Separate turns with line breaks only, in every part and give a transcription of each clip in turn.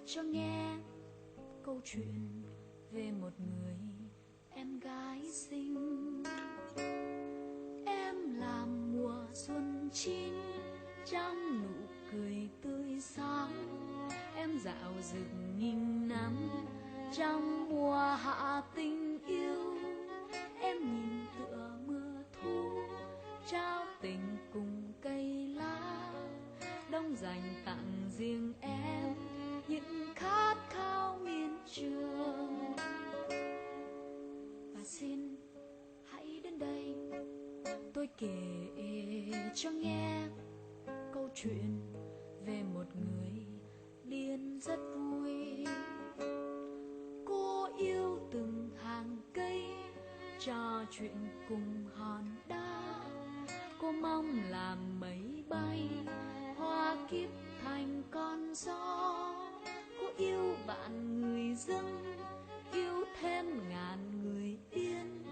cho nghe câu chuyện về một người em gái xinh. Em làm mùa xuân chín trong nụ cười tươi sáng. Em dạo rực nghìn năm trong mùa hạ tình yêu. Em nhìn tựa mưa thu trao tình cùng cây lá. Đông dành tặng riêng em những khát khao miên trường. Và xin hãy đến đây tôi kể cho nghe câu chuyện về một người điên rất vui. Cô yêu từng hàng cây, trò chuyện cùng hòn đá. Cô mong làm mây bay, hoa kiếp thành con gió. Cô yêu bạn người dân, yêu thêm ngàn người yên.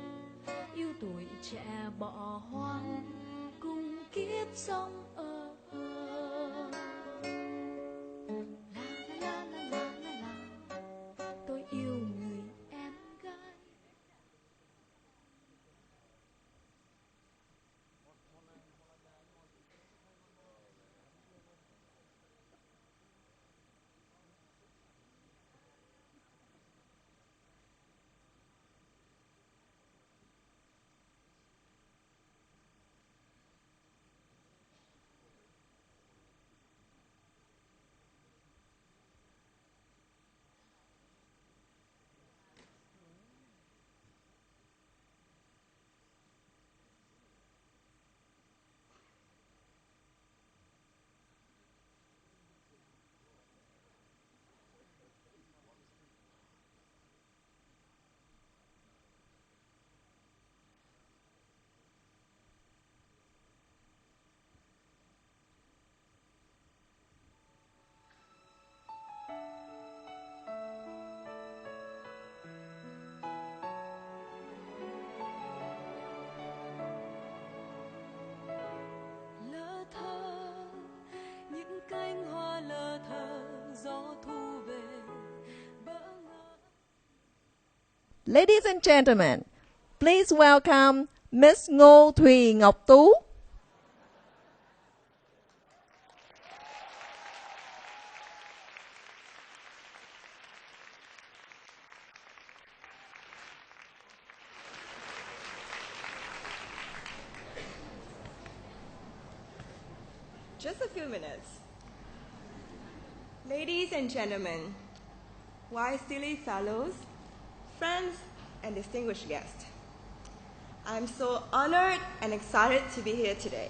Yêu tuổi trẻ bỏ hoang cùng kiếp sống ở tôi yêu người em gái. Cánh hoa lơ thơ gió thu về bỡ ngỡ.
Ladies and gentlemen, please welcome Miss Ngô Thùy Ngọc Tú.
Just a few minutes. Ladies and gentlemen, YSEALI fellows, friends, and distinguished guests, I'm so honored and excited to be here today.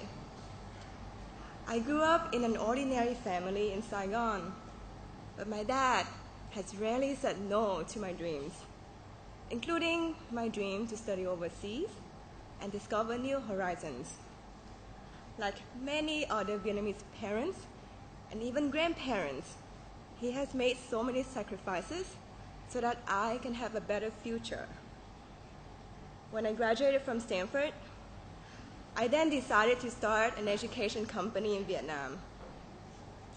I grew up in an ordinary family in Saigon, but my dad has rarely said no to my dreams, including my dream to study overseas and discover new horizons. Like many other Vietnamese parents and even grandparents, he has made so many sacrifices so that I can have a better future. When I graduated from Stanford, I then decided to start an education company in Vietnam.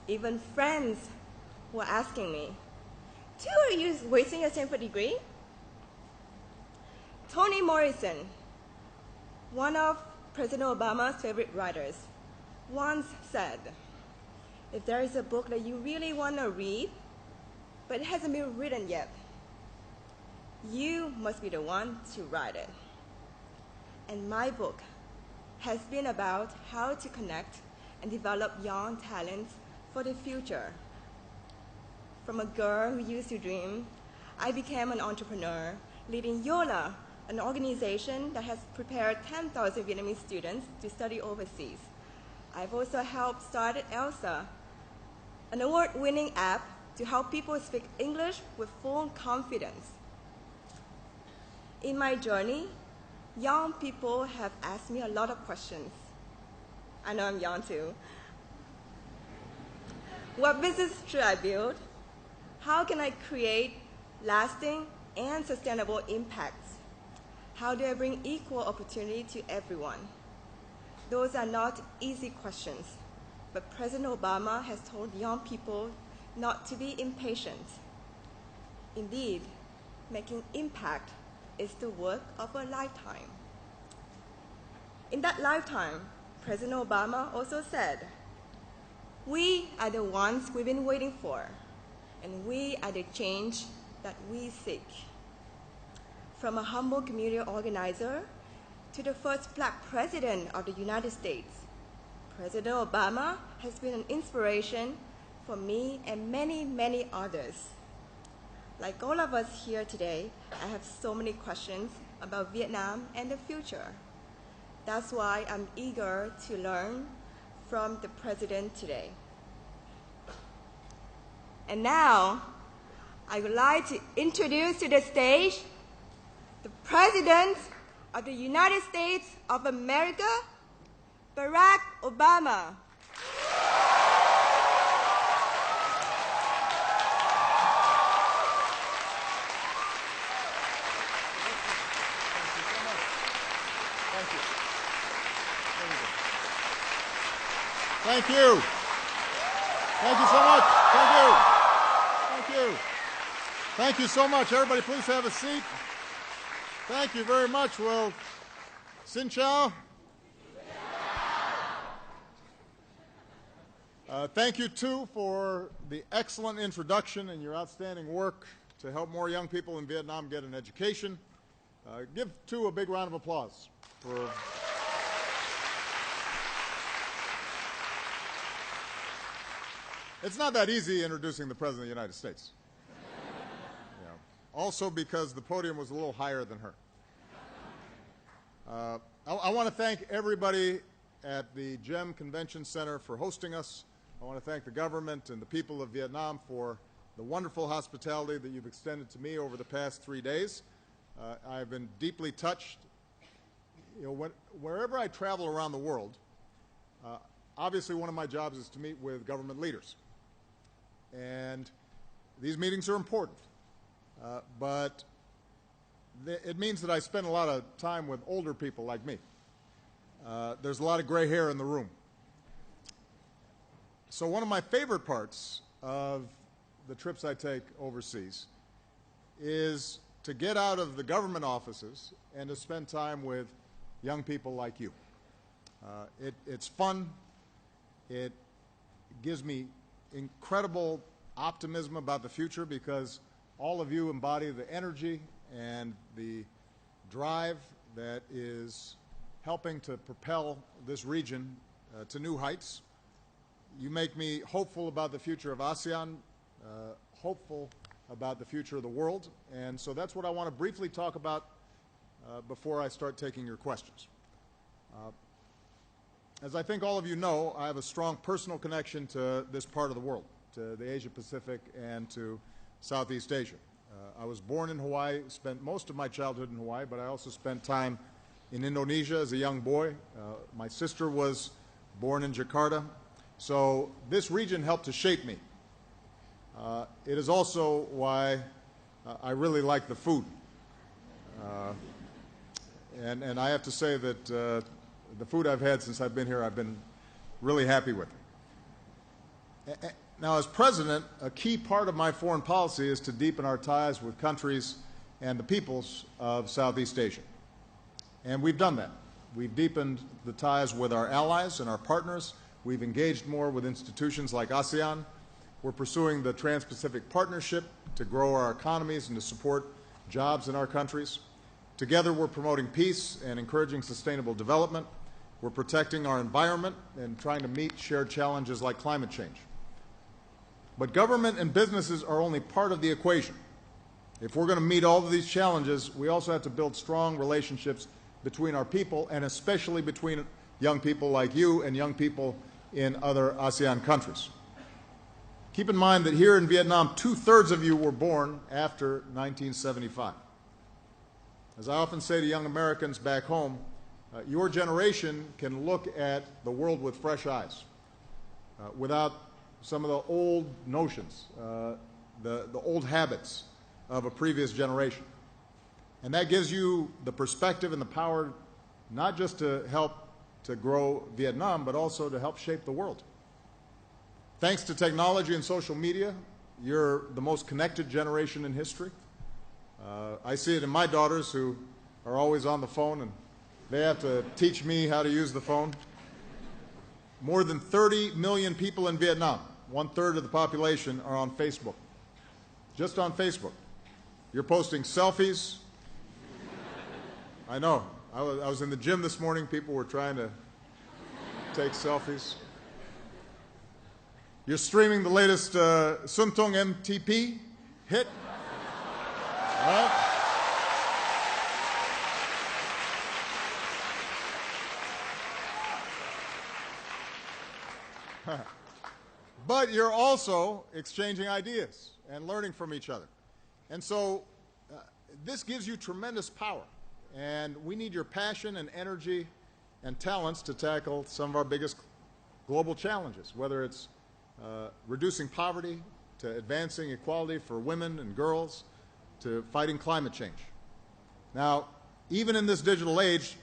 Even friends were asking me, "Too, are you wasting your Stanford degree?" Toni Morrison, one of President Obama's favorite writers, once said, "If there is a book that you really want to read, but it hasn't been written yet, you must be the one to write it." And my book has been about how to connect and develop young talents for the future. From a girl who used to dream, I became an entrepreneur, leading YOLA, an organization that has prepared 10,000 Vietnamese students to study overseas. I've also helped start ELSA, an award-winning app to help people speak English with full confidence. In my journey, young people have asked me a lot of questions. I know I'm young too. What business should I build? How can I create lasting and sustainable impacts? How do I bring equal opportunity to everyone? Those are not easy questions, but President Obama has told young people not to be impatient. Indeed, making impact is the work of a lifetime. In that lifetime, President Obama also said, "We are the ones we've been waiting for, and we are the change that we seek." From a humble community organizer to the first Black president of the United States, President Obama has been an inspiration for me and many, many others. Like all of us here today, I have so many questions about Vietnam and the future. That's why I'm eager to learn from the President today. And now, I would like to introduce to the stage the President of the United States of America, Barack Obama.
Thank you. Thank you so much. Thank you. Thank you. Thank you so much. Everybody, please have a seat. Thank you very much. Well, Xin Chào. Thank you, too, for the excellent introduction and your outstanding work to help more young people in Vietnam get an education. Give, too, a big round of applause for... It's not that easy introducing the President of the United States. Yeah. Also because the podium was a little higher than her. I want to thank everybody at the GEM Convention Center for hosting us. I want to thank the government and the people of Vietnam for the wonderful hospitality that you've extended to me over the past 3 days. I've been deeply touched. You know, wherever I travel around the world, obviously one of my jobs is to meet with government leaders. And these meetings are important, but it means that I spend a lot of time with older people like me. There's a lot of gray hair in the room. So one of my favorite parts of the trips I take overseas is to get out of the government offices and to spend time with young people like you. It's fun. It gives me incredible optimism about the future because all of you embody the energy and the drive that is helping to propel this region to new heights. You make me hopeful about the future of ASEAN, hopeful about the future of the world, and so that's what I want to briefly talk about before I start taking your questions. As I think all of you know, I have a strong personal connection to this part of the world, to the Asia Pacific and to Southeast Asia. I was born in Hawaii, spent most of my childhood in Hawaii, but I also spent time in Indonesia as a young boy. My sister was born in Jakarta. So this region helped to shape me. It is also why I really like the food. And I have to say that the food I've had since I've been here, I've been really happy with. Now, as president, a key part of my foreign policy is to deepen our ties with countries and the peoples of Southeast Asia. And we've done that. We've deepened the ties with our allies and our partners. We've engaged more with institutions like ASEAN. We're pursuing the Trans-Pacific Partnership to grow our economies and to support jobs in our countries. Together, we're promoting peace and encouraging sustainable development. We're protecting our environment and trying to meet shared challenges like climate change. But government and businesses are only part of the equation. If we're going to meet all of these challenges, we also have to build strong relationships between our people, and especially between young people like you and young people in other ASEAN countries. Keep in mind that here in Vietnam, 2/3 of you were born after 1975. As I often say to young Americans back home, your generation can look at the world with fresh eyes, without some of the old notions, the old habits of a previous generation. And that gives you the perspective and the power not just to help to grow Vietnam, but also to help shape the world. Thanks to technology and social media, you're the most connected generation in history. I see it in my daughters who are always on the phone, and they have to teach me how to use the phone. More than 30 million people in Vietnam, 1/3 of the population, are on Facebook. Just on Facebook. You're posting selfies. I know. I was in the gym this morning. People were trying to take selfies. You're streaming the latest Sơn Tùng MTP hit. Right? But you're also exchanging ideas and learning from each other. And so this gives you tremendous power. And we need your passion and energy and talents to tackle some of our biggest global challenges, whether it's reducing poverty, to advancing equality for women and girls, to fighting climate change. Now, even in this digital age,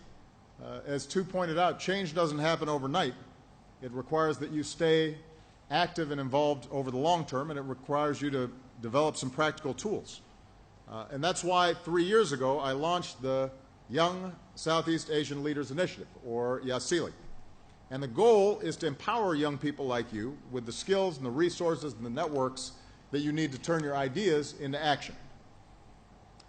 as Tu pointed out, change doesn't happen overnight. It requires that you stay active and involved over the long term, and it requires you to develop some practical tools. And that's why 3 years ago I launched the Young Southeast Asian Leaders Initiative, or YSEALI. And the goal is to empower young people like you with the skills and the resources and the networks that you need to turn your ideas into action.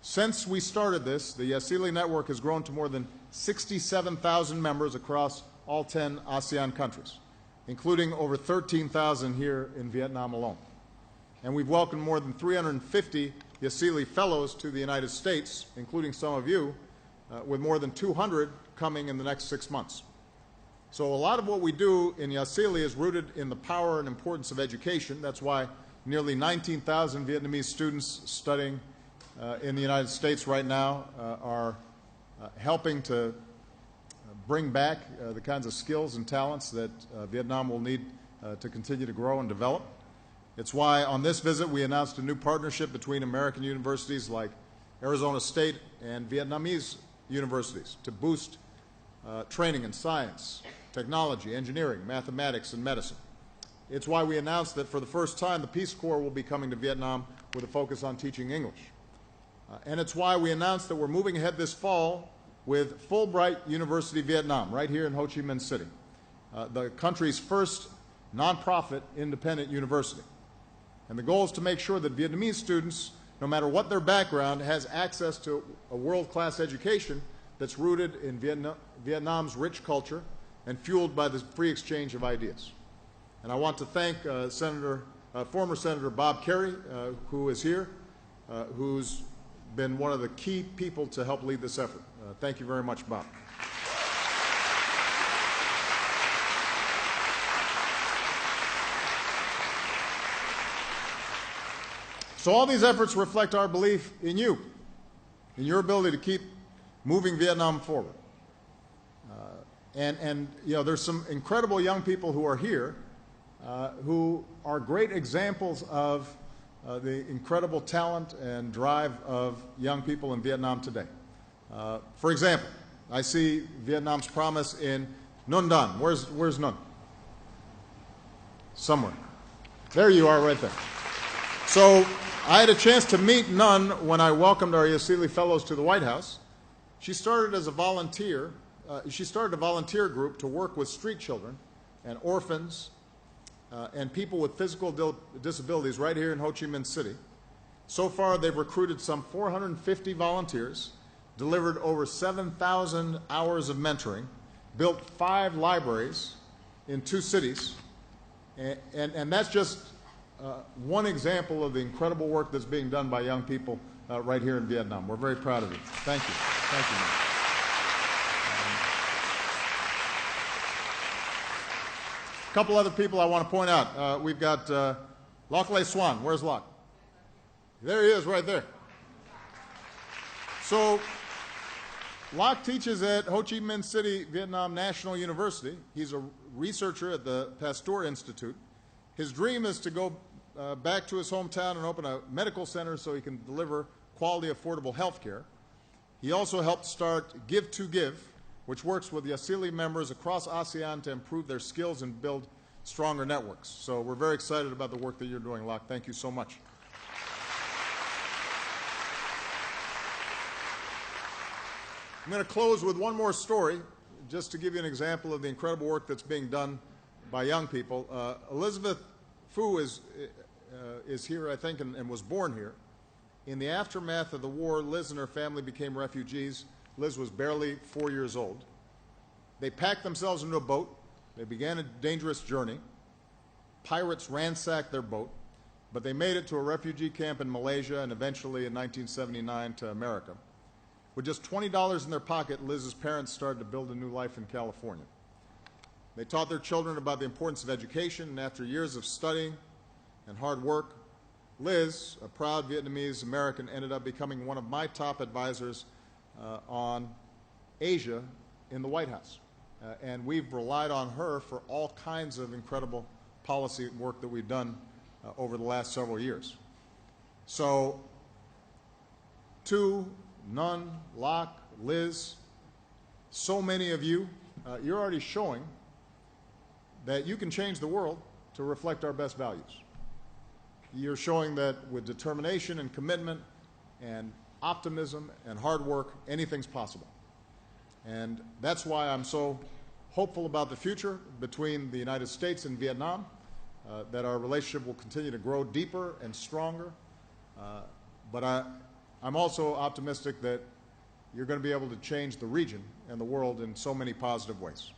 Since we started this, the YSEALI network has grown to more than 67,000 members across all 10 ASEAN countries, including over 13,000 here in Vietnam alone. And we've welcomed more than 350 YSEALI fellows to the United States, including some of you, with more than 200 coming in the next 6 months. So a lot of what we do in YSEALI is rooted in the power and importance of education. That's why nearly 19,000 Vietnamese students studying in the United States right now are helping to bring back the kinds of skills and talents that Vietnam will need to continue to grow and develop. It's why on this visit we announced a new partnership between American universities like Arizona State and Vietnamese universities to boost training in science, technology, engineering, mathematics, and medicine. It's why we announced that for the first time the Peace Corps will be coming to Vietnam with a focus on teaching English. And it's why we announced that we're moving ahead this fall with Fulbright University Vietnam, right here in Ho Chi Minh City, the country's first nonprofit independent university. And the goal is to make sure that Vietnamese students, no matter what their background, has access to a world-class education that's rooted in Vietnam's rich culture and fueled by the free exchange of ideas. And I want to thank former Senator Bob Kerrey, who is here, who's been one of the key people to help lead this effort. Thank you very much, Bob. So all these efforts reflect our belief in you, in your ability to keep moving Vietnam forward. And you know, there's some incredible young people who are here who are great examples of the incredible talent and drive of young people in Vietnam today. For example, I see Vietnam's promise in Nun Dan. Where's Nun? Somewhere. There you are right there. So I had a chance to meet Nun when I welcomed our YSEALI fellows to the White House. She started as a volunteer. She started a volunteer group to work with street children and orphans and people with physical disabilities right here in Ho Chi Minh City. So far, they've recruited some 450 volunteers, delivered over 7,000 hours of mentoring, built 5 libraries in 2 cities, and that's just one example of the incredible work that's being done by young people right here in Vietnam. We're very proud of you. Thank you. Thank you, man. A couple other people I want to point out. We've got Loc Lê Swan. Where's Loc? There he is, right there. So Loc teaches at Ho Chi Minh City, Vietnam National University. He's a researcher at the Pasteur Institute. His dream is to go back to his hometown and open a medical center so he can deliver quality, affordable health care. He also helped start Give to Give, which works with YSEALI members across ASEAN to improve their skills and build stronger networks. So we're very excited about the work that you're doing, Locke. Thank you so much. I'm going to close with one more story, just to give you an example of the incredible work that's being done by young people. Elizabeth Fu is here, I think, and was born here. In the aftermath of the war, Liz and her family became refugees. Liz was barely 4 years old. They packed themselves into a boat. They began a dangerous journey. Pirates ransacked their boat, but they made it to a refugee camp in Malaysia and eventually in 1979 to America. With just $20 in their pocket, Liz's parents started to build a new life in California. They taught their children about the importance of education, and after years of studying and hard work, Liz, a proud Vietnamese American, ended up becoming one of my top advisors on Asia in the White House. And we've relied on her for all kinds of incredible policy work that we've done over the last several years. So, Tu, Nun, Locke, Liz, so many of you, you're already showing that you can change the world to reflect our best values. You're showing that with determination and commitment and optimism and hard work, anything's possible. And that's why I'm so hopeful about the future between the United States and Vietnam, that our relationship will continue to grow deeper and stronger. But I'm also optimistic that you're going to be able to change the region and the world in so many positive ways.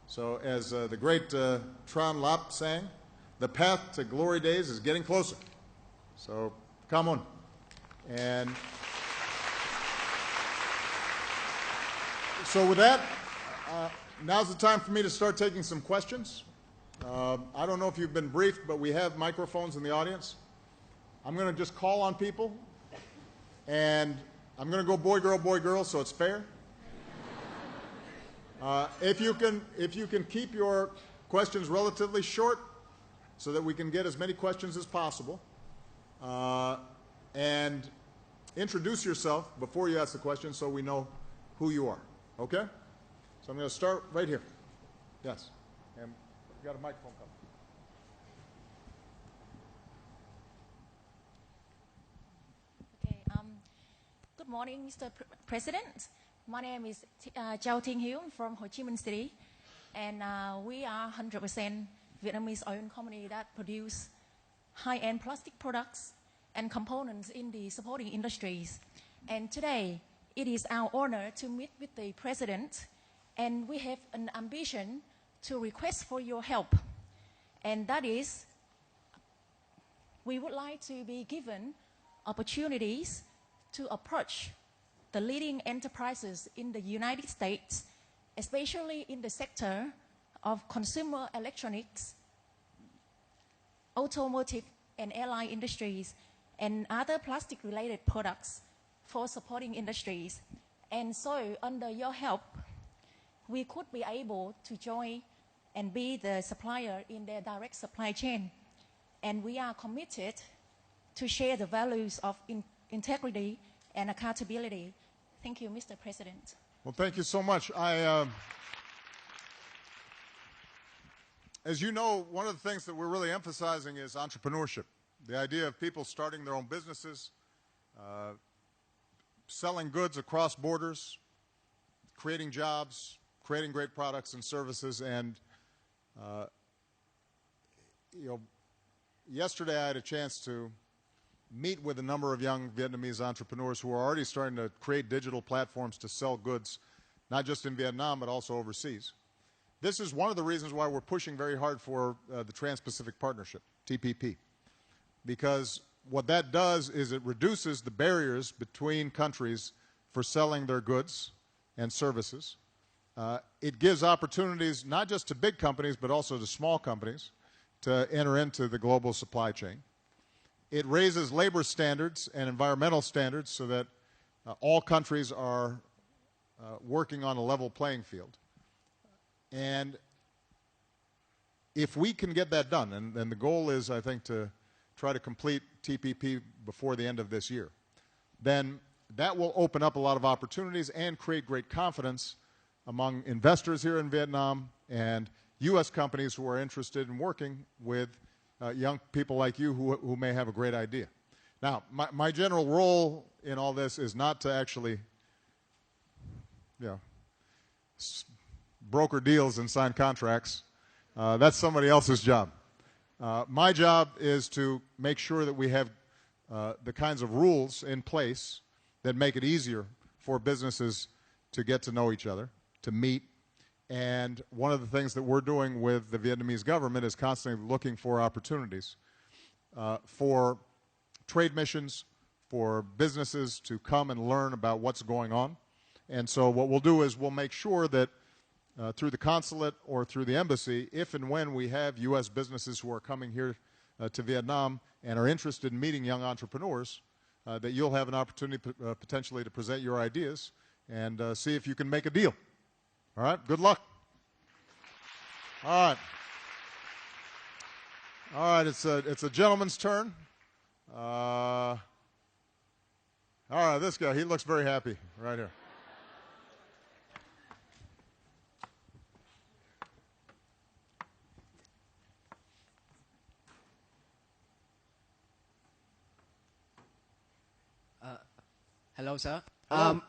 So as the great Trần Lập sang, the path to glory days is getting closer. So come on. And so with that, now's the time for me to start taking some questions. I don't know if you've been briefed, but we have microphones in the audience. I'm going to just call on people, and I'm going to go boy, girl, so it's fair. If you can keep your questions relatively short so that we can get as many questions as possible, and introduce yourself before you ask the question so we know who you are, okay? So I'm going to start right here. Yes, and we've got a microphone coming.
Okay, good morning, Mr. President. My name is Châu Thiên Hiếu from Ho Chi Minh City, and we are 100% Vietnamese-owned company that produce high-end plastic products and components in the supporting industries. And today, it is our honor to meet with the President, and we have an ambition to request for your help. And that is, we would like to be given opportunities to approach the leading enterprises in the United States, especially in the sector of consumer electronics, automotive and airline industries, and other plastic-related products for supporting industries. And so, under your help, we could be able to join and be the supplier in their direct supply chain. And we are committed to share the values of integrity and accountability. Thank you, Mr. President.
Well, thank you so much. As you know, one of the things that we're really emphasizing is entrepreneurship. The idea of people starting their own businesses, selling goods across borders, creating jobs, creating great products and services. And yesterday I had a chance to meet with a number of young Vietnamese entrepreneurs who are already starting to create digital platforms to sell goods, not just in Vietnam, but also overseas. This is one of the reasons why we're pushing very hard for the Trans-Pacific Partnership, TPP, because what that does is it reduces the barriers between countries for selling their goods and services. It gives opportunities not just to big companies, but also to small companies to enter into the global supply chain. It raises labor standards and environmental standards so that all countries are working on a level playing field. And if we can get that done, and the goal is, I think, to try to complete TPP before the end of this year, then that will open up a lot of opportunities and create great confidence among investors here in Vietnam and U.S. companies who are interested in working with young people like you who may have a great idea. Now, my general role in all this is not to actually, broker deals and sign contracts. That's somebody else's job. My job is to make sure that we have the kinds of rules in place that make it easier for businesses to get to know each other, to meet. And one of the things that we're doing with the Vietnamese government is constantly looking for opportunities for trade missions, for businesses to come and learn about what's going on. And so what we'll do is we'll make sure that through the consulate or through the embassy, if and when we have U.S. businesses who are coming here to Vietnam and are interested in meeting young entrepreneurs, that you'll have an opportunity potentially to present your ideas and see if you can make a deal. All right? Good luck. All right. All right, it's a gentleman's turn. All right, this guy, he looks very happy right here.
Hello, sir.
Hello.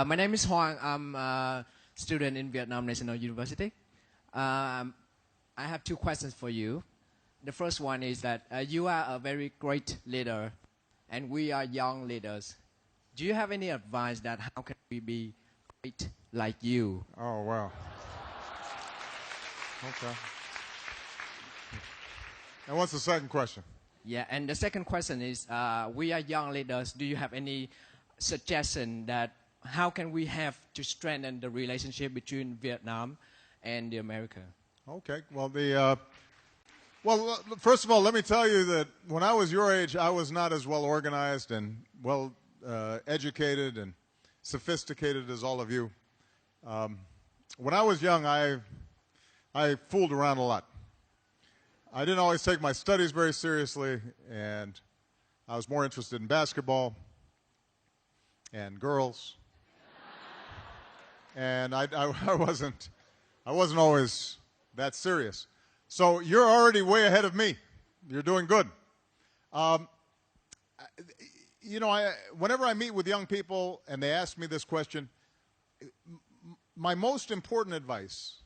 My name is Hoang. I'm a student in Vietnam National University. I have two questions for you. The first one is that you are a very great leader, and we are young leaders. Do you have any advice that how can we be great like you?
Oh, wow. Okay. And what's the second question?
Yeah, and the second question is, we are young leaders. Do you have any suggestion that how can we have to strengthen the relationship between Vietnam and the America?
Okay. Well, first of all, let me tell you that when I was your age, I was not as well organized and well educated and sophisticated as all of you. When I was young, I fooled around a lot. I didn't always take my studies very seriously, and I was more interested in basketball and girls. And I wasn't always that serious. So you're already way ahead of me. You're doing good. Whenever I meet with young people and they ask me this question, my most important advice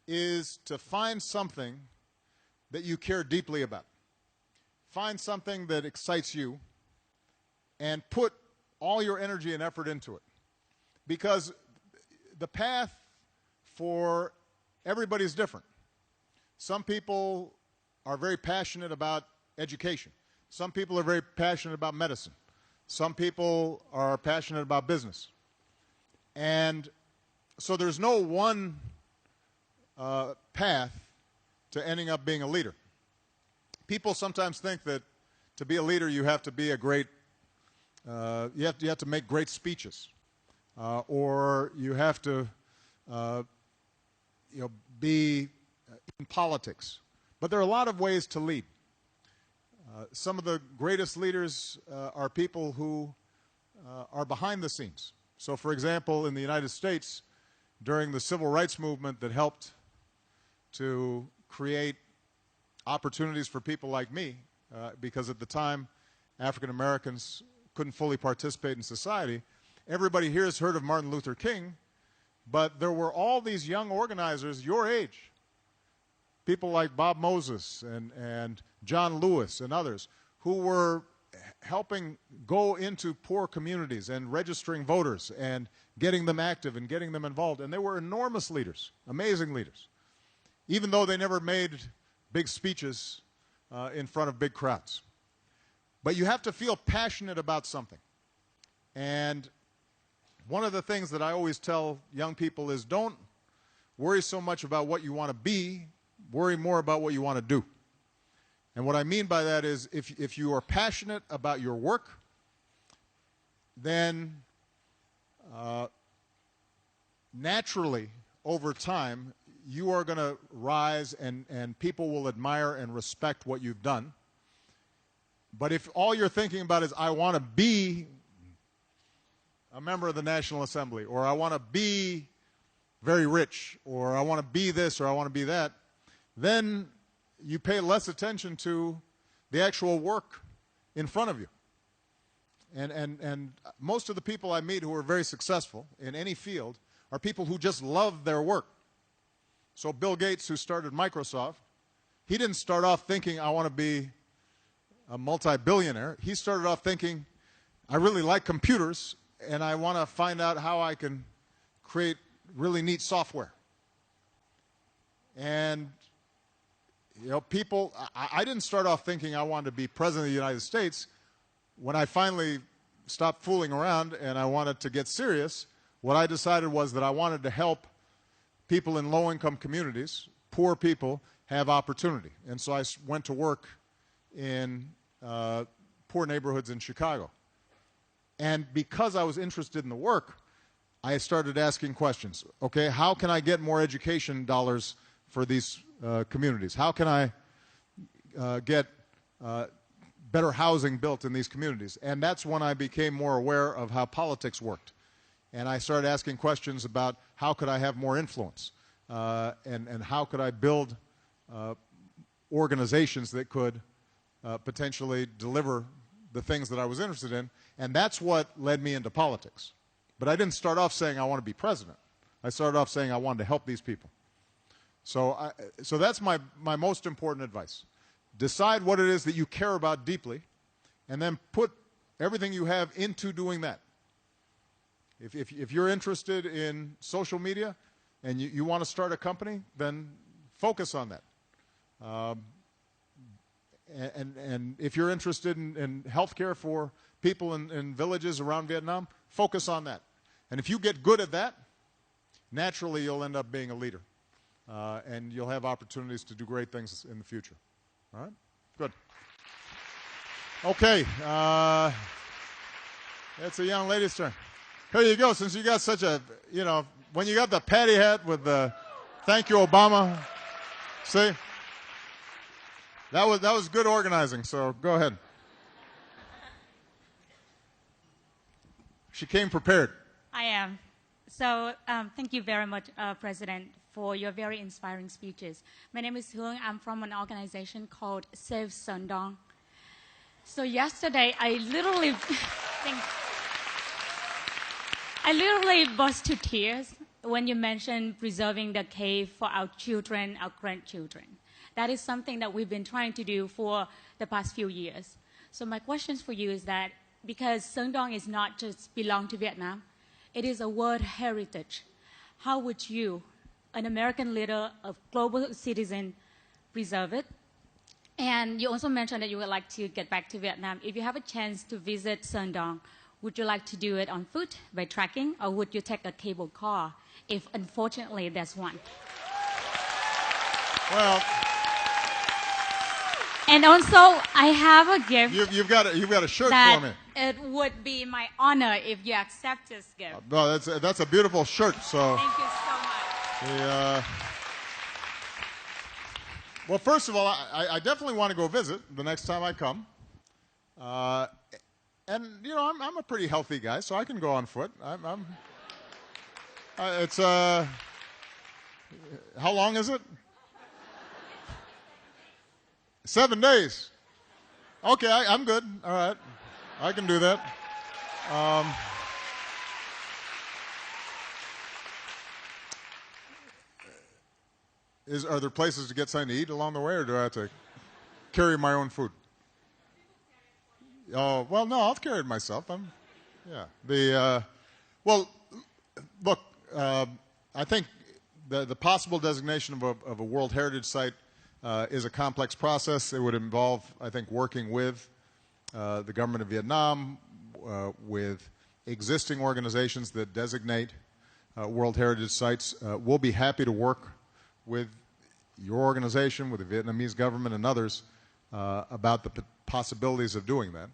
is to find something that you care deeply about. Find something that excites you and put all your energy and effort into it. Because the path for everybody is different. Some people are very passionate about education. Some people are very passionate about medicine. Some people are passionate about business. And so there's no one path to ending up being a leader. People sometimes think that to be a leader you have to be a great, you have to make great speeches, or you have to, be in politics. But there are a lot of ways to lead. Some of the greatest leaders are people who are behind the scenes. So, for example, in the United States, during the civil rights movement that helped to create opportunities for people like me, because at the time African Americans couldn't fully participate in society, everybody here has heard of Martin Luther King, but there were all these young organizers your age, people like Bob Moses and John Lewis and others, who were helping go into poor communities and registering voters and getting them active and getting them involved. And they were enormous leaders, amazing leaders, even though they never made big speeches in front of big crowds. But you have to feel passionate about something. And one of the things that I always tell young people is don't worry so much about what you want to be, worry more about what you want to do. And what I mean by that is if you are passionate about your work, then naturally, over time, you are going to rise and people will admire and respect what you've done. But if all you're thinking about is, I want to be a member of the National Assembly, or I want to be very rich, or I want to be this, or I want to be that, then you pay less attention to the actual work in front of you. And most of the people I meet who are very successful in any field are people who just love their work. So Bill Gates, who started Microsoft, he didn't start off thinking, I want to be a multi-billionaire. He started off thinking, I really like computers, and I want to find out how I can create really neat software. And, you know, people, I didn't start off thinking I wanted to be president of the United States. When I finally stopped fooling around and I wanted to get serious, what I decided was that I wanted to help people in low-income communities, poor people, have opportunity. And so I went to work in poor neighborhoods in Chicago. And because I was interested in the work, I started asking questions. Okay, how can I get more education dollars for these communities? How can I get better housing built in these communities? And that's when I became more aware of how politics worked. And I started asking questions about how could I have more influence, and how could I build organizations that could potentially deliver the things that I was interested in. And that's what led me into politics. But I didn't start off saying I want to be president. I started off saying I wanted to help these people. So that's my most important advice. Decide what it is that you care about deeply, and then put everything you have into doing that. If you're interested in social media and you want to start a company, then focus on that. And if you're interested in healthcare for people in villages around Vietnam, focus on that. And if you get good at that, naturally you'll end up being a leader. And you'll have opportunities to do great things in the future. All right? Good. Okay. It's a young lady's turn. Here you go. Since you got such a, you know, when you got the patty hat with the thank you, Obama, see? That was good organizing, so go ahead. She came prepared.
I am. So thank you very much, President, for your very inspiring speeches. My name is Hương. I'm from an organization called Save Sơn Đông. So yesterday, I literally burst to tears when you mentioned preserving the cave for our children, our grandchildren. That is something that we've been trying to do for the past few years. So my questions for you is that, because Sơn Đông is not just belong to Vietnam, it is a world heritage. How would you, an American leader, a global citizen, preserve it? And you also mentioned that you would like to get back to Vietnam. If you have a chance to visit Sơn Đông, would you like to do it on foot, by trekking, or would you take a cable car, if unfortunately there's one?
Well,
and also, I have a gift.
You've got a shirt
that
for me.
It would be my honor if you accept this gift.
No, that's a beautiful shirt. So.
Thank you so much.
Well, first of all, I definitely want to go visit the next time I come. And you know, I'm a pretty healthy guy, so I can go on foot. It's how long is it? 7 days. Okay, I'm good. All right, I can do that. Are there places to get something to eat along the way, or do I have to carry my own food? Oh, well, no, I'll carry it myself. Well, look, I think the possible designation of a World Heritage Site is a complex process. It would involve, I think, working with the government of Vietnam, with existing organizations that designate World Heritage Sites. We'll be happy to work with your organization, with the Vietnamese government and others about the possibilities of doing that.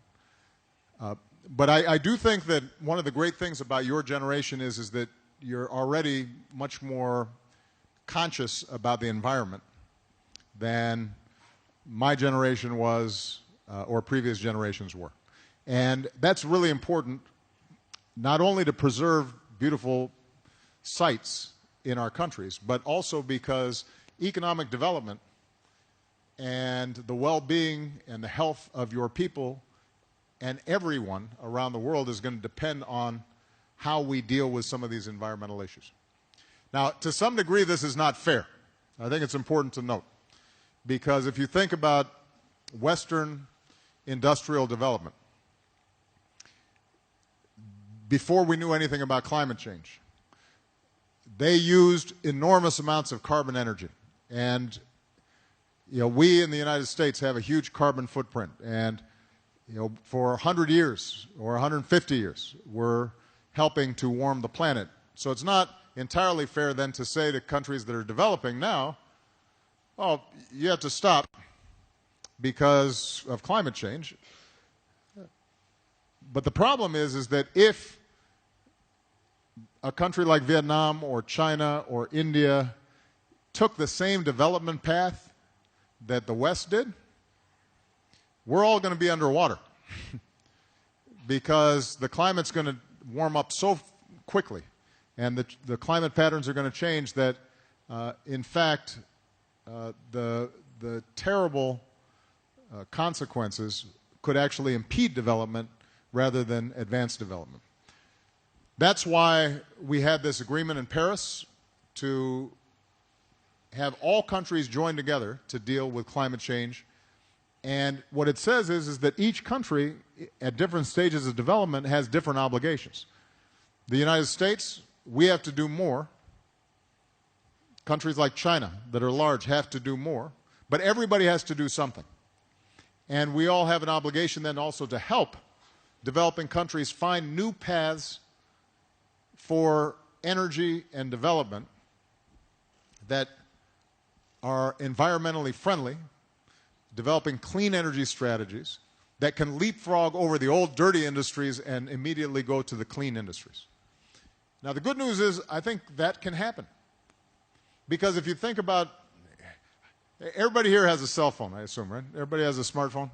But I do think that one of the great things about your generation is that you're already much more conscious about the environment than my generation was or previous generations were. And that's really important, not only to preserve beautiful sites in our countries, but also because economic development and the well-being and the health of your people and everyone around the world is going to depend on how we deal with some of these environmental issues. Now, to some degree, this is not fair. I think it's important to note, because if you think about Western industrial development, before we knew anything about climate change, they used enormous amounts of carbon energy. And we in the United States have a huge carbon footprint. And for 100 years or 150 years, we're helping to warm the planet. So it's not entirely fair then to say to countries that are developing now, oh, you have to stop because of climate change. But the problem is that if a country like Vietnam or China or India took the same development path that the West did, we're all going to be underwater because the climate's going to warm up so quickly and the climate patterns are going to change that, in fact, the terrible consequences could actually impede development rather than advance development. That's why we had this agreement in Paris to have all countries join together to deal with climate change. And what it says is that each country at different stages of development has different obligations. The United States, we have to do more. Countries like China that are large have to do more. But everybody has to do something. And we all have an obligation then also to help developing countries find new paths for energy and development that are environmentally friendly, developing clean energy strategies that can leapfrog over the old dirty industries and immediately go to the clean industries. Now, the good news is I think that can happen. Because if you think about, everybody here has a cell phone, I assume, right? Everybody has a smartphone?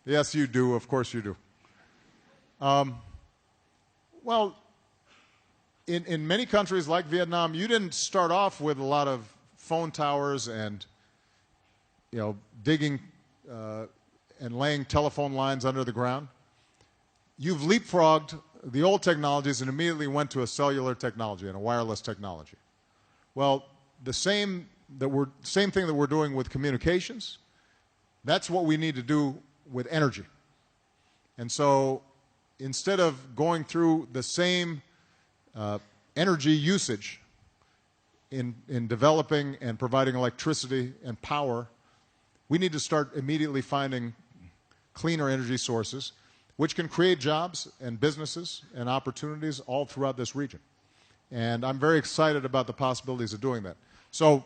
Yes, you do. Of course you do. Well, in many countries like Vietnam, you didn't start off with a lot of phone towers and, digging and laying telephone lines under the ground. You've leapfrogged the old technologies and immediately went to a cellular technology and a wireless technology. Well, the same thing that we're doing with communications, that's what we need to do with energy. And so instead of going through the same energy usage in developing and providing electricity and power, we need to start immediately finding cleaner energy sources, which can create jobs and businesses and opportunities all throughout this region. And I'm very excited about the possibilities of doing that. So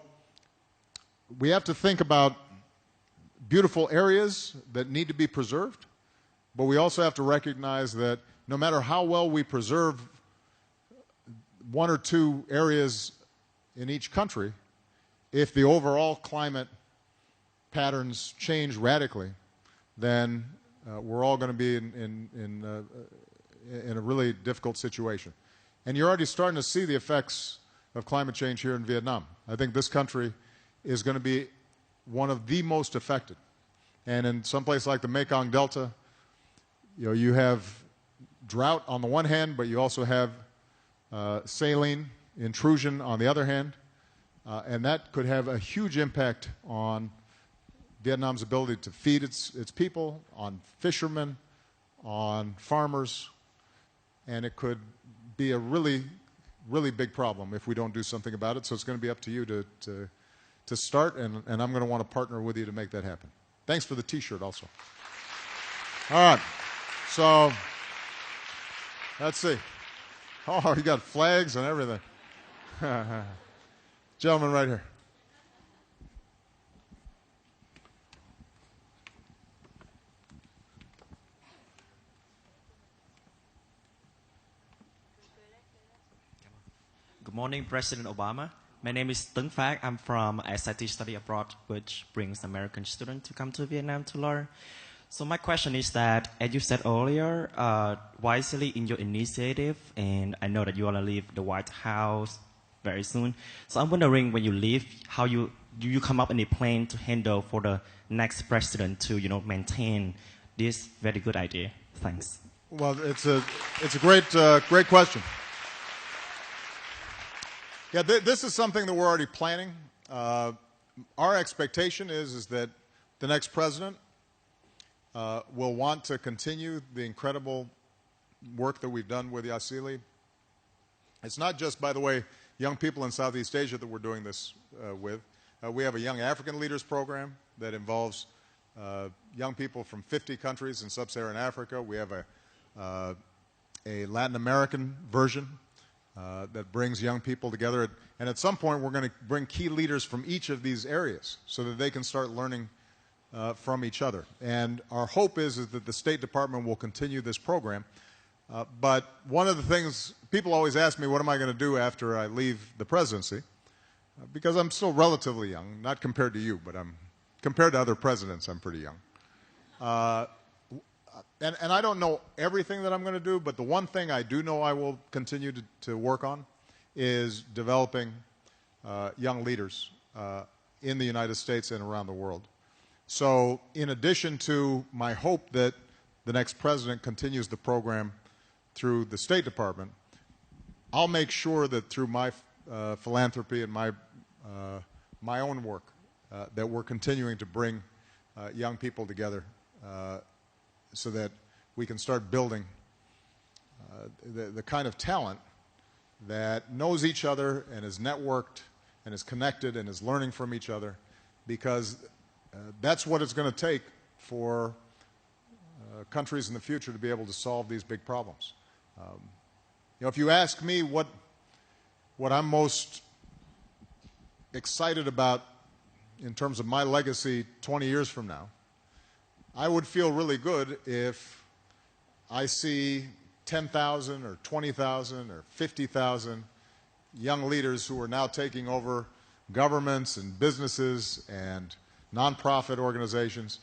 we have to think about beautiful areas that need to be preserved, but we also have to recognize that no matter how well we preserve one or two areas in each country, if the overall climate patterns change radically, then we're all going to be in a really difficult situation. And you're already starting to see the effects of climate change here in Vietnam. I think this country is going to be one of the most affected. And in some place like the Mekong Delta, you have drought on the one hand, but you also have saline intrusion on the other hand. And that could have a huge impact on Vietnam's ability to feed its people, on fishermen, on farmers, and it could be a really, really big problem if we don't do something about it. So it's going to be up to you to start, and I'm going to want to partner with you to make that happen. Thanks for the T-shirt also. All right, so let's see. Oh, you got flags and everything. Gentleman right here.
Good morning, President Obama. My name is Thống, Phát. I'm from SIT Study Abroad, which brings American students to come to Vietnam to learn. So my question is that, as you said earlier, YSEALI in your initiative, and I know that you want to leave the White House very soon. So I'm wondering, when you leave, how do you come up with a plan to handle for the next president to, maintain this very good idea? Thanks.
Well, it's a great question. Yeah, this is something that we're already planning. Our expectation is that the next president will want to continue the incredible work that we've done with YSEALI. It's not just, by the way, young people in Southeast Asia that we're doing this with. We have a Young African Leaders program that involves young people from 50 countries in sub-Saharan Africa. We have a Latin American version that brings young people together. And at some point, we're going to bring key leaders from each of these areas so that they can start learning from each other. And our hope is that the State Department will continue this program. But one of the things, people always ask me, what am I going to do after I leave the presidency? Because I'm still relatively young, not compared to you, but compared to other presidents, I'm pretty young. And I don't know everything that I'm going to do, but the one thing I do know I will continue to work on is developing young leaders in the United States and around the world. So in addition to my hope that the next president continues the program through the State Department, I'll make sure that through my philanthropy and my own work that we're continuing to bring young people together so that we can start building the kind of talent that knows each other and is networked and is connected and is learning from each other, because that's what it's going to take for countries in the future to be able to solve these big problems. If you ask me what I'm most excited about in terms of my legacy 20 years from now, I would feel really good if I see 10,000 or 20,000 or 50,000 young leaders who are now taking over governments and businesses and nonprofit organizations,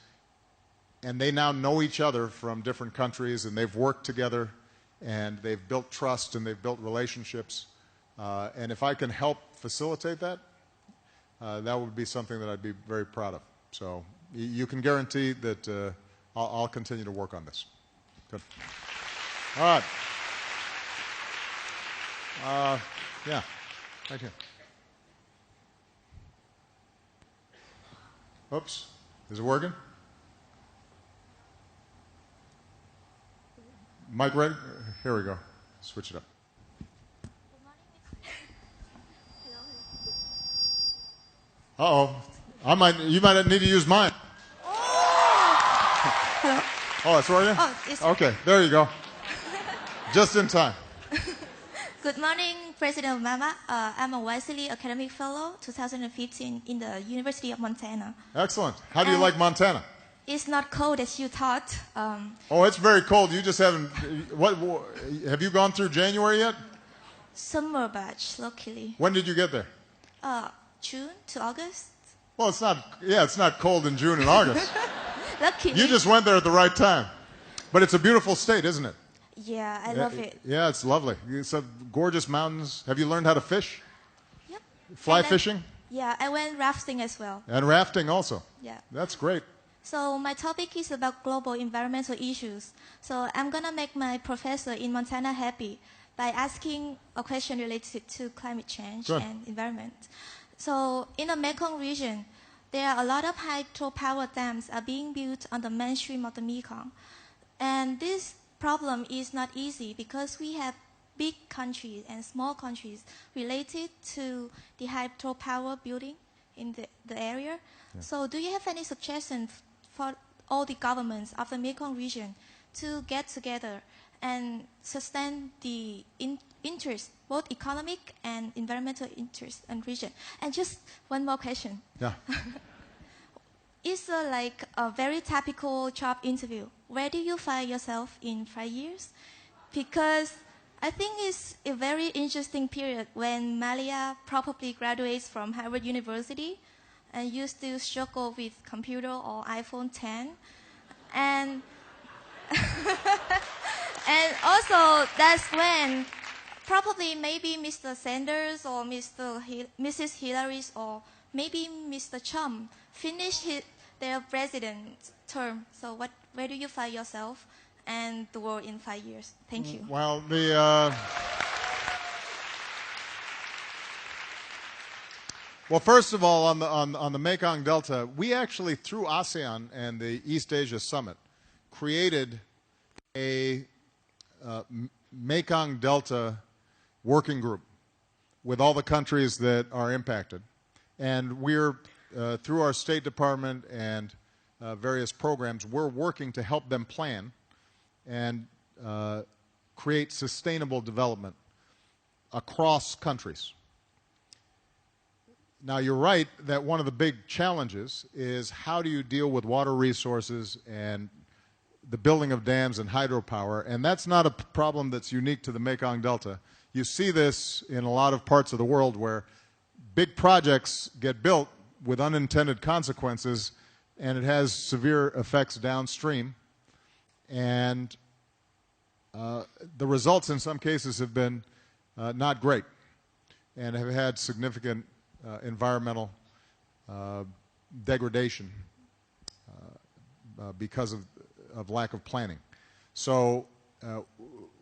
and they now know each other from different countries, and they've worked together, and they've built trust, and they've built relationships. And if I can help facilitate that, that would be something that I'd be very proud of. So you can guarantee that I'll continue to work on this. Good. All right. Yeah, right here. Oops. Is it working? Mic ready? Here we go. Switch it up. Uh-oh. You might need to use mine.
Hello.
Oh, it's working?
Oh, it's
okay, there you go. Just in time.
Good morning, President Obama. I'm a YSEALI Academic Fellow, 2015, in the University of Montana.
Excellent. How do you like Montana?
It's not cold as you thought.
Oh, it's very cold. You just haven't... have you gone through January yet?
Summer batch, luckily.
When did you get there?
June to August.
Well, it's not cold in June and August.
Luckily.
You just went there at the right time. But it's a beautiful state, isn't it?
Yeah, I love it.
Yeah, it's lovely. It's gorgeous mountains. Have you learned how to fish?
Yep.
Fly fishing?
Yeah, I went rafting as well.
And rafting also?
Yeah.
That's great.
So my topic is about global environmental issues. So I'm going to make my professor in Montana happy by asking a question related to climate change and environment. So in the Mekong region, there are a lot of hydropower dams are being built on the mainstream of the Mekong. And this problem is not easy because we have big countries and small countries related to the hydropower building in the area. Yeah. So do you have any suggestions for all the governments of the Mekong region to get together and sustain the interest, both economic and environmental interest in region? And just one more question.
Yeah.
It's like a very typical job interview. Where do you find yourself in 5 years? Because I think it's a very interesting period when Malia probably graduates from Harvard University and you still struggle with computer or iPhone 10. And and also that's when probably maybe Mr. Sanders or Mrs. Hillary or maybe Mr. Trump finish their president term. So where do you find yourself and the world in 5 years? Thank you.
Well, well, first of all, on the Mekong Delta, we actually, through ASEAN and the East Asia Summit, created a Mekong Delta working group with all the countries that are impacted. And we're, through our State Department and various programs, we're working to help them plan and create sustainable development across countries. Now, you're right that one of the big challenges is how do you deal with water resources and the building of dams and hydropower, and that's not a problem that's unique to the Mekong Delta. You see this in a lot of parts of the world where big projects get built with unintended consequences, and it has severe effects downstream. And the results in some cases have been not great and have had significant environmental degradation because of lack of planning. So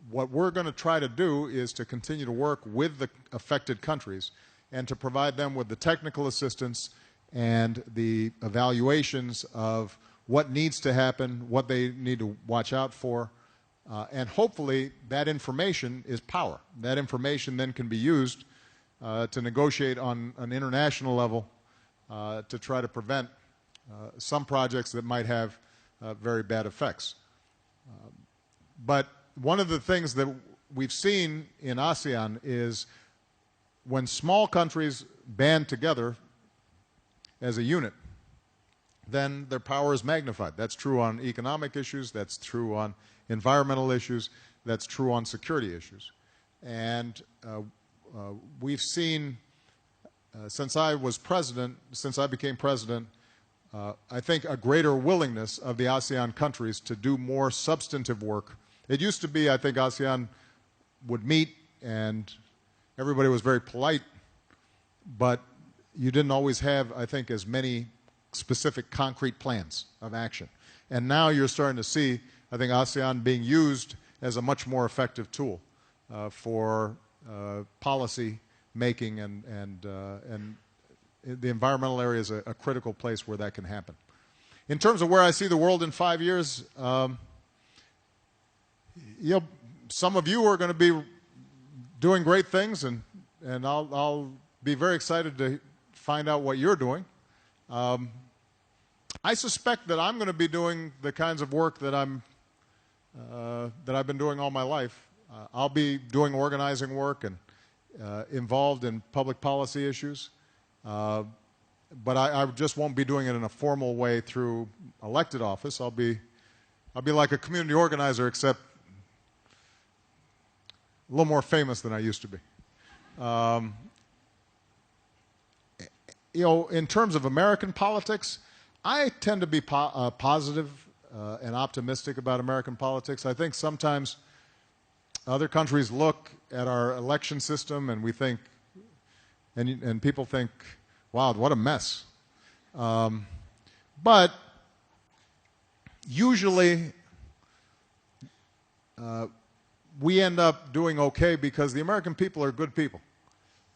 what we're going to try to do is to continue to work with the affected countries and to provide them with the technical assistance and the evaluations of what needs to happen, what they need to watch out for, and hopefully that information is power. That information then can be used to negotiate on an international level to try to prevent some projects that might have very bad effects. But one of the things that we've seen in ASEAN is when small countries band together as a unit, then their power is magnified. That's true on economic issues, that's true on environmental issues, that's true on security issues. And we've seen, since I became president, I think a greater willingness of the ASEAN countries to do more substantive work. It used to be, I think, ASEAN would meet and everybody was very polite, but you didn't always have, I think, as many specific concrete plans of action. And now you're starting to see, I think, ASEAN being used as a much more effective tool for policy making, and the environmental area is a critical place where that can happen. In terms of where I see the world in 5 years, you know, some of you are going to be doing great things, and I'll be very excited to find out what you're doing. I suspect that I'm going to be doing the kinds of work that I've been doing all my life. I'll be doing organizing work and involved in public policy issues, but I just won't be doing it in a formal way through elected office. I'll be like a community organizer, except a little more famous than I used to be. You know, in terms of American politics, I tend to be positive and optimistic about American politics. I think sometimes other countries look at our election system and we think, and people think, wow, what a mess. But usually we end up doing okay because the American people are good people.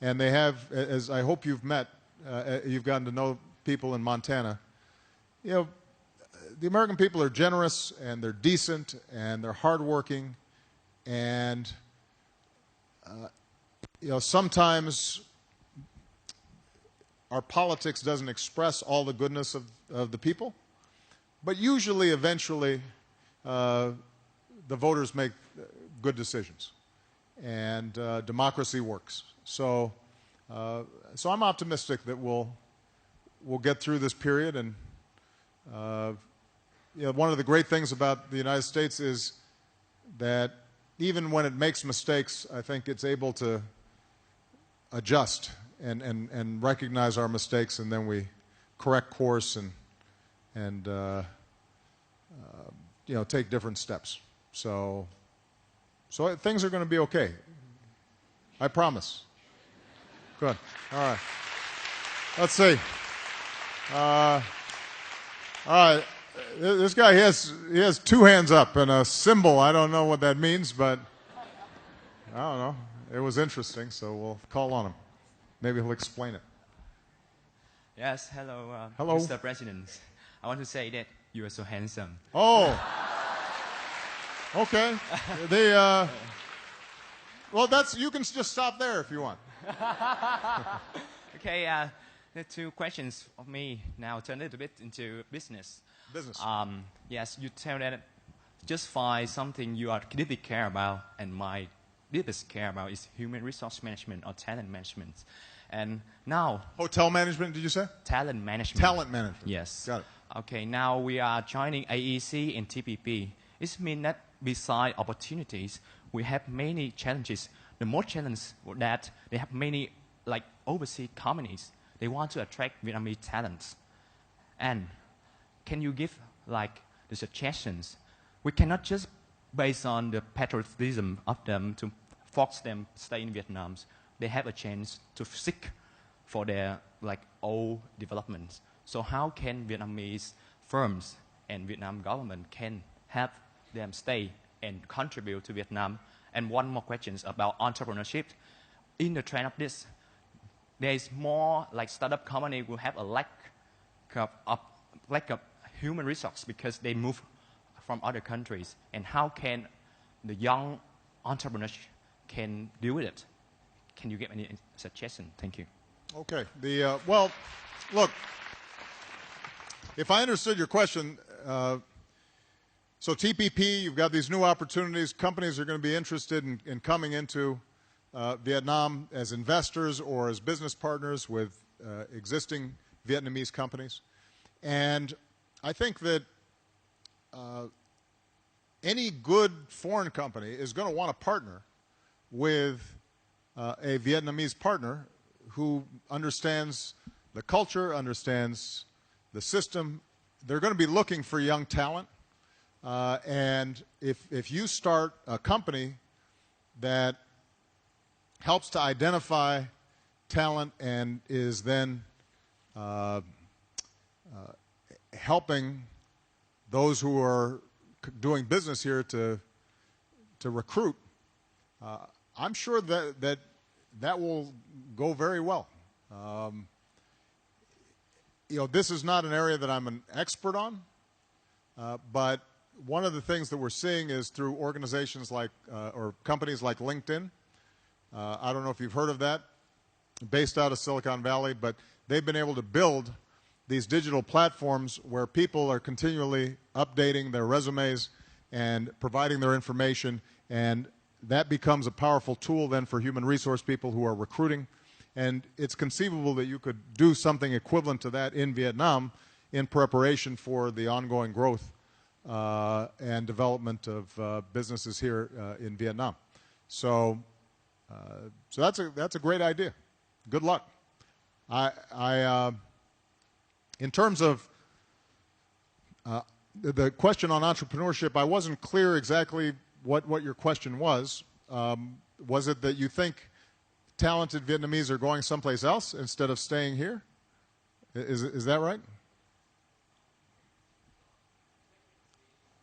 And they have, as I hope you've met, you've gotten to know people in Montana, you know, the American people are generous and they're decent and they're hardworking, and you know, sometimes our politics doesn't express all the goodness of the people, but usually, eventually, the voters make good decisions, and democracy works. So I'm optimistic that we'll get through this period. And you know, one of the great things about the United States is that even when it makes mistakes, I think it's able to adjust and recognize our mistakes, and then we correct course and you know, take different steps. So things are going to be okay. I promise. Good. All right. Let's see. All right. This guy, he has two hands up and a symbol. I don't know what that means, but I don't know. It was interesting, so we'll call on him. Maybe he'll explain it.
Yes, hello,
Hello.
Mr. President. I want to say that you are so handsome.
Oh. Okay. Well, you can just stop there if you want.
Okay, there are two questions of me now. Turn a little bit into business.
Business.
Yes, you tell that just find something you are deeply care about, and my deepest care about is human resource management or talent management. And now...
Hotel management, did you say?
Talent management.
Talent management.
Yes.
Got it.
Okay, now we are joining AEC and TPP. It means that beside opportunities, we have many challenges. The most challenge that they have many like overseas companies. They want to attract Vietnamese talents. And can you give like the suggestions? We cannot just based on the patriotism of them to force them to stay in Vietnam. They have a chance to seek for their like old developments. So how can Vietnamese firms and Vietnam government can have them stay and contribute to Vietnam? And one more question about entrepreneurship. In the trend of this, there is more like startup company will have a lack of human resource because they move from other countries. And how can the young entrepreneurs can deal with it? Can you give any suggestion? Thank you.
Okay. Well, look, if I understood your question, so TPP, you've got these new opportunities. Companies are going to be interested in coming into Vietnam as investors or as business partners with existing Vietnamese companies. And I think that any good foreign company is going to want to partner with a Vietnamese partner who understands the culture, understands the system. They're going to be looking for young talent. And if you start a company that helps to identify talent and is then helping those who are doing business here to recruit, I'm sure that will go very well. This is not an area that I'm an expert on, but one of the things that we're seeing is through organizations like, or companies like LinkedIn. I don't know if you've heard of that, based out of Silicon Valley, but they've been able to build these digital platforms where people are continually updating their resumes and providing their information, and that becomes a powerful tool then for human resource people who are recruiting. And it's conceivable that you could do something equivalent to that in Vietnam in preparation for the ongoing growth and development of businesses here in Vietnam. So that's a great idea. Good luck. In terms of the question on entrepreneurship, I wasn't clear exactly what your question was. Was it that you think talented Vietnamese are going someplace else instead of staying here? Is that right?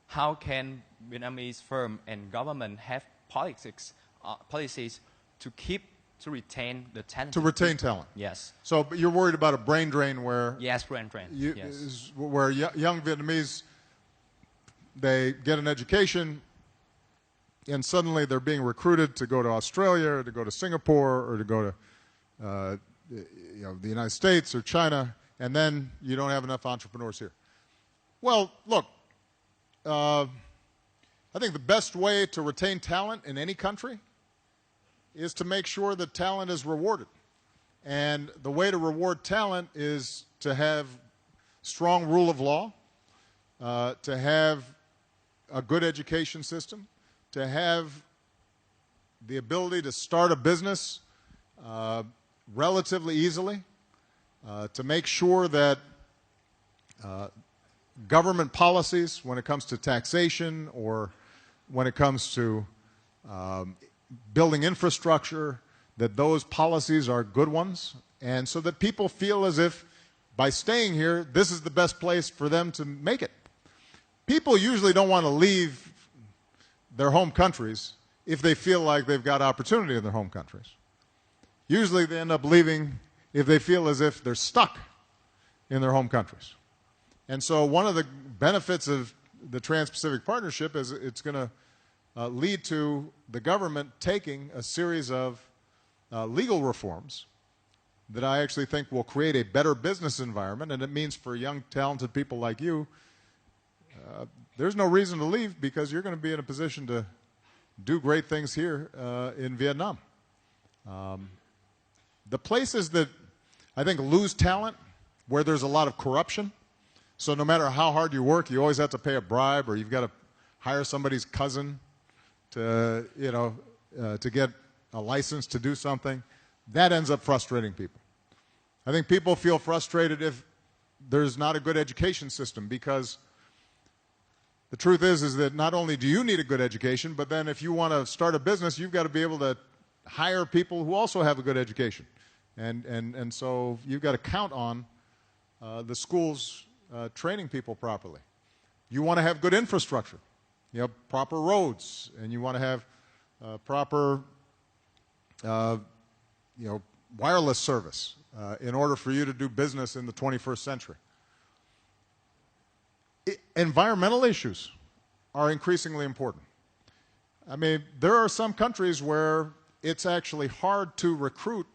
How can Vietnamese firm and government have policies to retain the talent?
To retain talent.
Yes.
So you're worried about a brain drain where...
Yes, brain drain. Yes.
Where young Vietnamese, they get an education and suddenly they're being recruited to go to Australia or to go to Singapore or to go to the United States or China, and then you don't have enough entrepreneurs here. Well, look, I think the best way to retain talent in any country is to make sure that talent is rewarded. And the way to reward talent is to have strong rule of law, to have a good education system, to have the ability to start a business relatively easily, to make sure that government policies, when it comes to taxation or when it comes to building infrastructure, that those policies are good ones, and so that people feel as if by staying here, this is the best place for them to make it. People usually don't want to leave their home countries if they feel like they've got opportunity in their home countries. Usually they end up leaving if they feel as if they're stuck in their home countries. And so one of the benefits of the Trans-Pacific Partnership is it's going to lead to the government taking a series of legal reforms that I actually think will create a better business environment, and it means for young, talented people like you, there's no reason to leave because you're going to be in a position to do great things here in Vietnam. The places that I think lose talent, where there's a lot of corruption, so no matter how hard you work, you always have to pay a bribe, or you've got to hire somebody's cousin to, to get a license to do something. That ends up frustrating people. I think people feel frustrated if there's not a good education system, because the truth is that not only do you need a good education, but then if you want to start a business, you've got to be able to hire people who also have a good education. And so you've got to count on the schools training people properly. You want to have good infrastructure, proper roads, and you want to have proper wireless service in order for you to do business in the 21st century. Environmental issues are increasingly important. I mean, there are some countries where it's actually hard to recruit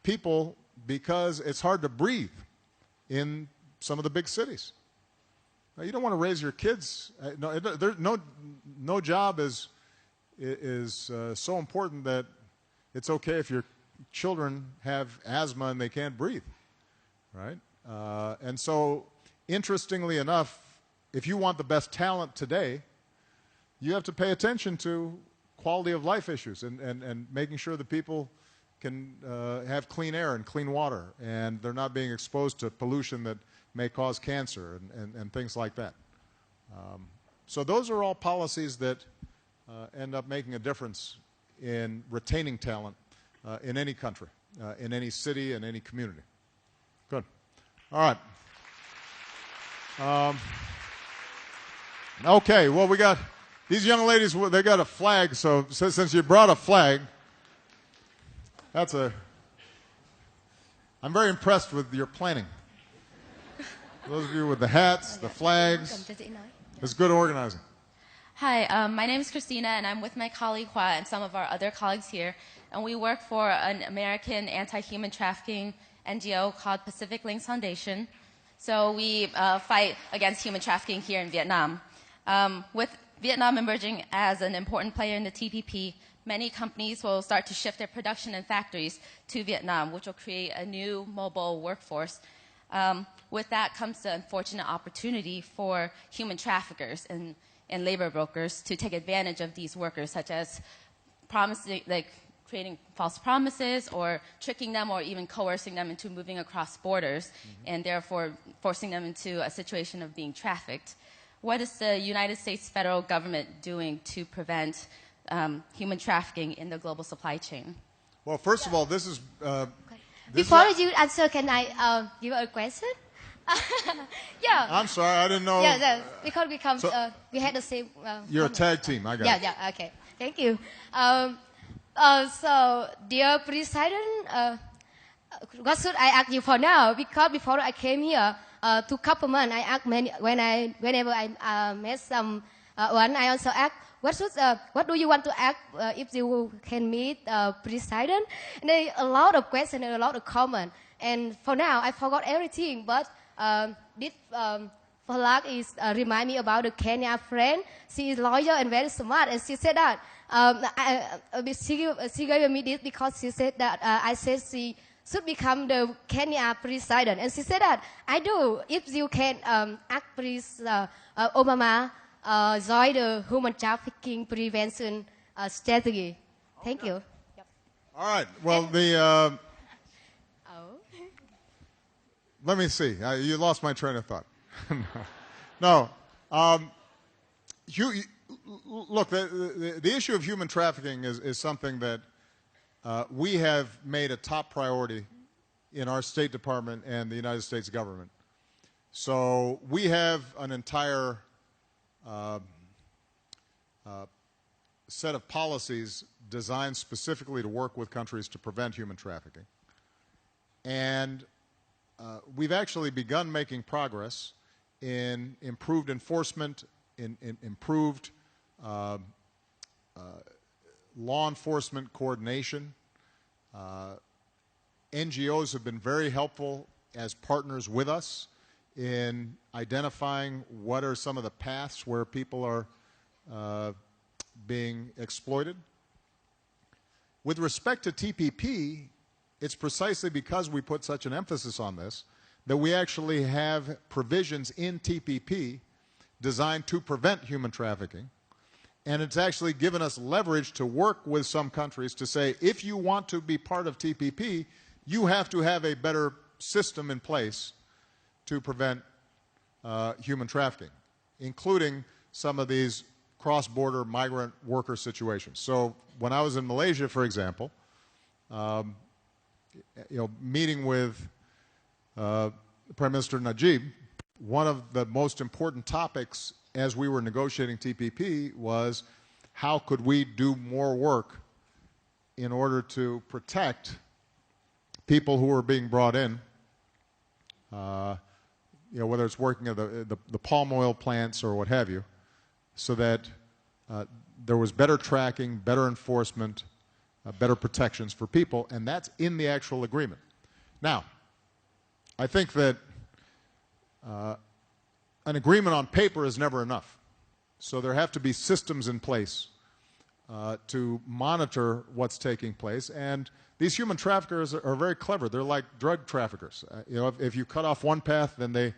people because it's hard to breathe in some of the big cities. Now, you don't want to raise your kids. No job is so important that it's okay if your children have asthma and they can't breathe, right? And so, interestingly enough, if you want the best talent today, you have to pay attention to quality of life issues and making sure that people can have clean air and clean water, and they're not being exposed to pollution that may cause cancer and things like that. So those are all policies that end up making a difference in retaining talent in any country, in any city, in any community. Good. All right. Okay, well, we got these young ladies, they got a flag, so since you brought a flag, I'm very impressed with your planning. Those of you with the hats, the flags, it's good organizing.
Hi, my name is Christina, and I'm with my colleague Hua and some of our other colleagues here, and we work for an American anti-human trafficking NGO called Pacific Links Foundation. So we fight against human trafficking here in Vietnam. With Vietnam emerging as an important player in the TPP, many companies will start to shift their production and factories to Vietnam, which will create a new mobile workforce. With that comes the unfortunate opportunity for human traffickers and labor brokers to take advantage of these workers, such as creating false promises or tricking them or even coercing them into moving across borders, and therefore forcing them into a situation of being trafficked. What is the United States federal government doing to prevent human trafficking in the global supply chain?
Well, first of all, this is...
Before you answer, can I give a question? Yeah.
I'm sorry, I didn't know...
Yeah, because we had the same...
You're a tag team, I got it.
Yeah, okay. Thank you. So, dear President, what should I ask you for now? Because before I came here, to couple months, I asked whenever I met someone, I also asked, what do you want to ask if you can meet President? And there are a lot of questions and a lot of comments. And for now, I forgot everything. But this flag is remind me about the Kenya friend. She is loyal and very smart. And she said that she gave me this because she said that I said she should become the Kenya president. And she said that, I do. If you can ask President Obama join the human trafficking prevention strategy. Thank you. Yep.
All right. Well, let me see. You lost my train of thought. No. Look, the issue of human trafficking is something that we have made a top priority in our State Department and the United States government. So we have an entire set of policies designed specifically to work with countries to prevent human trafficking. And we've actually begun making progress in improved enforcement, in improved law enforcement coordination. NGOs have been very helpful as partners with us in identifying what are some of the paths where people are being exploited. With respect to TPP, it's precisely because we put such an emphasis on this that we actually have provisions in TPP designed to prevent human trafficking. And it's actually given us leverage to work with some countries to say, if you want to be part of TPP, you have to have a better system in place to prevent human trafficking, including some of these cross-border migrant worker situations. So when I was in Malaysia, for example, meeting with Prime Minister Najib, one of the most important topics as we were negotiating TPP was how could we do more work in order to protect people who were being brought in, whether it's working at the palm oil plants or what have you, so that there was better tracking, better enforcement, better protections for people, and that's in the actual agreement. Now, I think that an agreement on paper is never enough. So there have to be systems in place to monitor what's taking place. And these human traffickers are very clever. They're like drug traffickers. If you cut off one path, then they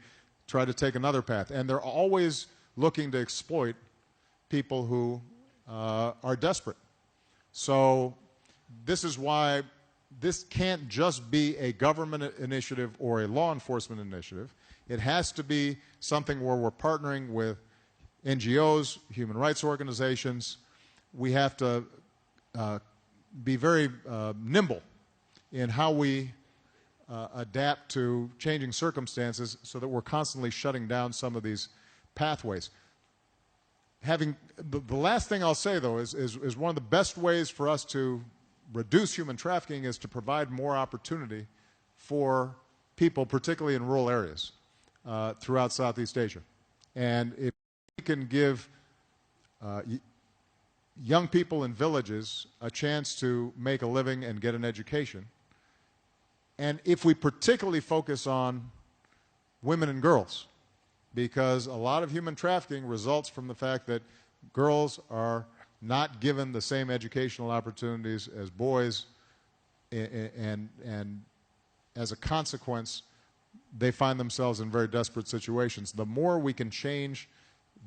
try to take another path. And they're always looking to exploit people who are desperate. So this is why this can't just be a government initiative or a law enforcement initiative. It has to be something where we're partnering with NGOs, human rights organizations. We have to be very nimble in how we adapt to changing circumstances so that we're constantly shutting down some of these pathways. The last thing I'll say, though, is one of the best ways for us to reduce human trafficking is to provide more opportunity for people, particularly in rural areas throughout Southeast Asia. And if we can give young people in villages a chance to make a living and get an education, and if we particularly focus on women and girls, because a lot of human trafficking results from the fact that girls are not given the same educational opportunities as boys, and as a consequence, they find themselves in very desperate situations. The more we can change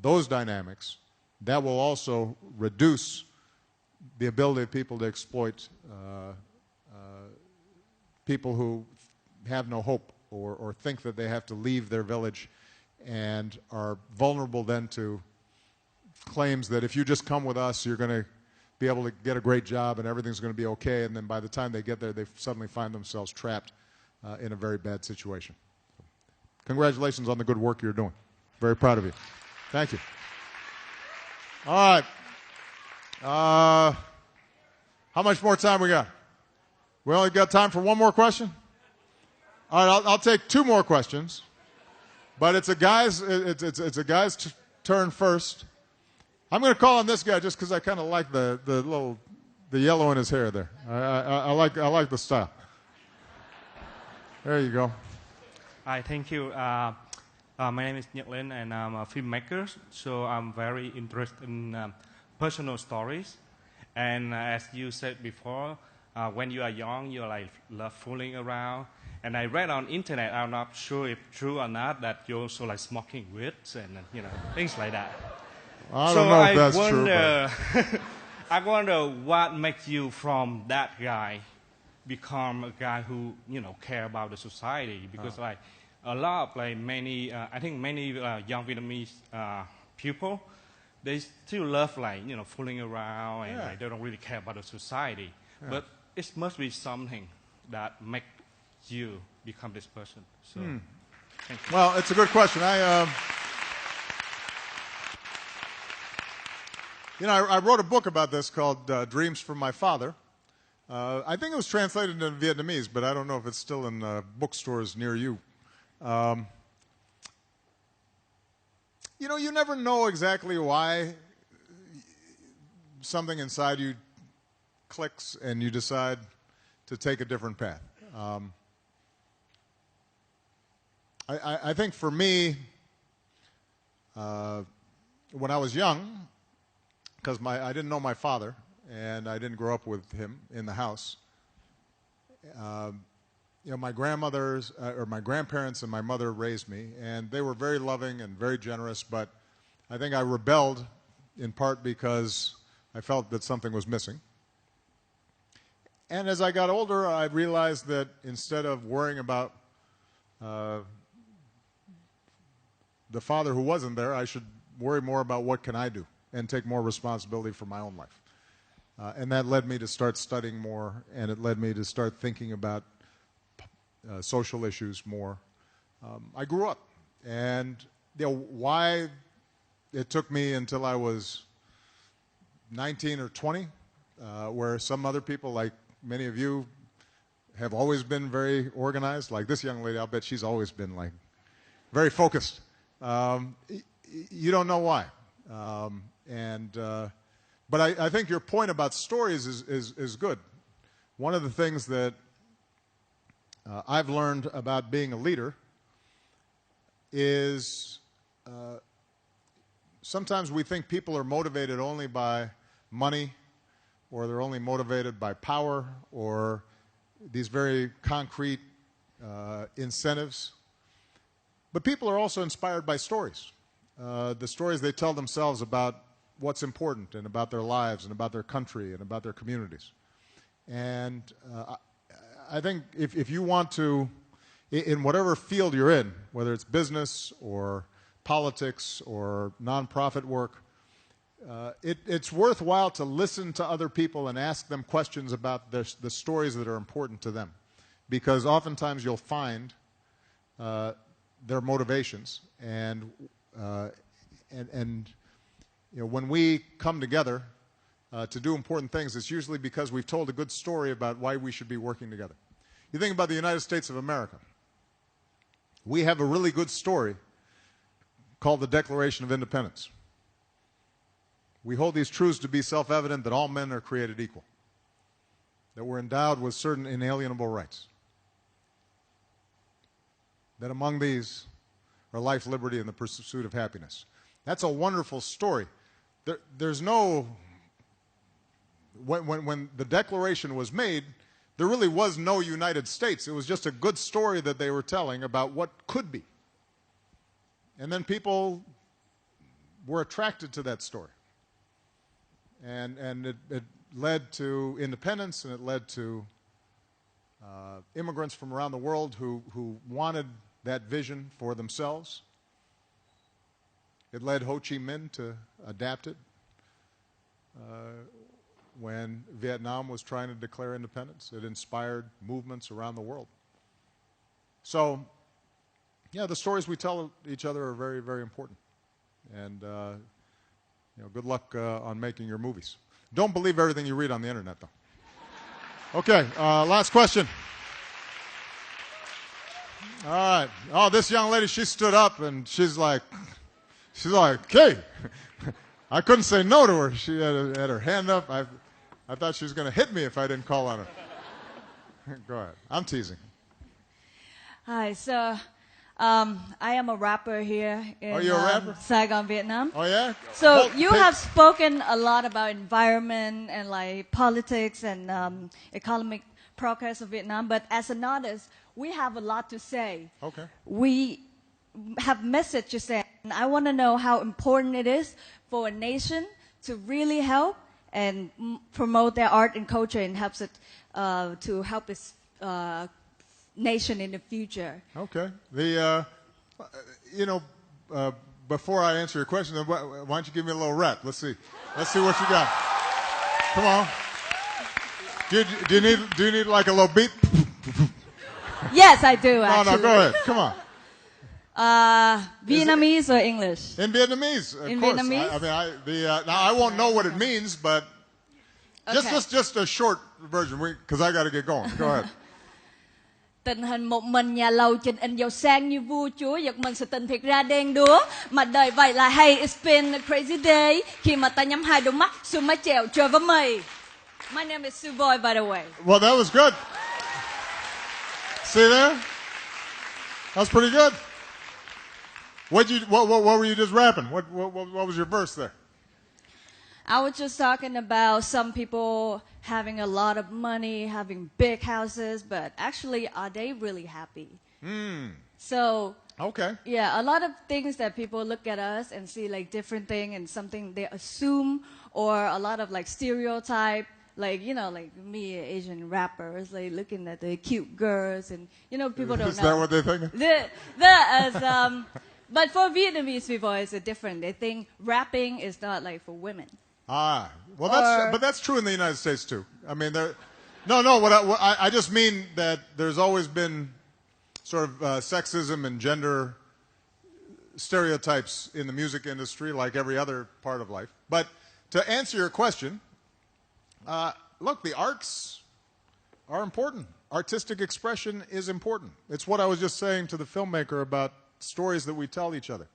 those dynamics, that will also reduce the ability of people to exploit people who have no hope or think that they have to leave their village and are vulnerable then to claims that if you just come with us, you're going to be able to get a great job and everything's going to be okay, and then by the time they get there, they suddenly find themselves trapped in a very bad situation. Congratulations on the good work you're doing. Very proud of you. Thank you. All right. How much more time we got? We only got time for one more question? All right, I'll take two more questions. But it's a guy's turn first. I'm going to call on this guy just because I kind of like the yellow in his hair there. I like the style. There you go.
Hi, thank you. My name is Lĩnh, and I'm a filmmaker, so I'm very interested in personal stories. And as you said before, when you are young, you love fooling around. And I read on internet, I'm not sure if true or not, that you also like smoking weed and things like that.
I don't know if that's
true. I wonder what makes you from that guy become a guy who care about the society, because like a lot of many I think many young Vietnamese people, they still love fooling around and they don't really care about the society. But it must be something that makes you become this person. So, thank you.
Well, it's a good question. I wrote a book about this called Dreams from My Father. I think it was translated into Vietnamese, but I don't know if it's still in bookstores near you. You never know exactly why something inside you clicks and you decide to take a different path. I think for me, when I was young, because I didn't know my father and I didn't grow up with him in the house, my grandmothers or my grandparents and my mother raised me, and they were very loving and very generous, but I think I rebelled in part because I felt that something was missing. And as I got older, I realized that instead of worrying about the father who wasn't there, I should worry more about what can I do and take more responsibility for my own life. And that led me to start studying more, and it led me to start thinking about social issues more. I grew up, and why it took me until I was 19 or 20, where some other people, like many of you, have always been very organized. Like this young lady, I'll bet she's always been like very focused. You don't know why. But I think your point about stories is good. One of the things that I've learned about being a leader is sometimes we think people are motivated only by money, or they're only motivated by power, or these very concrete incentives. But people are also inspired by stories. The stories they tell themselves about what's important and about their lives and about their country and about their communities. And I think if you want to, in whatever field you're in, whether it's business or politics or nonprofit work, it's worthwhile to listen to other people and ask them questions about the stories that are important to them. Because oftentimes you'll find their motivations. And when we come together to do important things, it's usually because we've told a good story about why we should be working together. You think about the United States of America. We have a really good story called the Declaration of Independence. We hold these truths to be self-evident, that all men are created equal, that we're endowed with certain inalienable rights, that among these are life, liberty, and the pursuit of happiness. That's a wonderful story. There's no... When the Declaration was made, there really was no United States. It was just a good story that they were telling about what could be. And then people were attracted to that story. And it led to independence, and it led to immigrants from around the world who wanted that vision for themselves. It led Ho Chi Minh to adapt it when Vietnam was trying to declare independence. It inspired movements around the world. So, yeah, the stories we tell each other are very, very important. And good luck on making your movies. Don't believe everything you read on the internet, though. Okay, last question. All right. Oh, this young lady, she stood up and she's like, hey. I couldn't say no to her. She had her hand up. I thought she was going to hit me if I didn't call on her. Go ahead. I'm teasing.
Hi, so I am a rapper here in Saigon, Vietnam.
Oh, yeah?
So you have spoken a lot about environment and like politics and economic progress of Vietnam, but as an artist, we have a lot to say.
Okay.
We have message to say, and I want to know how important it is for a nation to really help and promote their art and culture and helps it to help its nation in the future.
Okay. Before I answer your question, why don't you give me a little rap? Let's see. Let's see what you got. Come on. Do you need like a little beat?
Yes, I do, actually.
No, go ahead. Come on.
Vietnamese or English?
In Vietnamese, of course.
Vietnamese?
Now I won't know what it means, but
Okay.
just a short version, because I got to get going. Go ahead.
Tình hình một mình nhà lầu trình in giàu sang như vua chúa, giật mình sự tình thiệt ra đen đúa. Mà đời vậy là hey, it's been a crazy day. Khi mà ta nhắm hai đôi mắt, xuống mái chèo chơi với mây. My name is Sue Boy, by the way.
Well, that was good. See there? That's pretty good. What were you just rapping? What was your verse there?
I was just talking about some people having a lot of money, having big houses, but actually, are they really happy? So,
okay.
Yeah, a lot of things that people look at us and see like different thing and something they assume, or a lot of like stereotype, like, you know, like me, Asian rappers, like looking at the cute girls, and, you know, people don't know.
Is that what they're thinking?
But for Vietnamese people, it's different. They think rapping is not like for women.
Well, that's true in the United States too. I mean, what I just mean that there's always been sort of sexism and gender stereotypes in the music industry, like every other part of life. But to answer your question, look, the arts are important. Artistic expression is important. It's what I was just saying to the filmmaker about stories that we tell each other.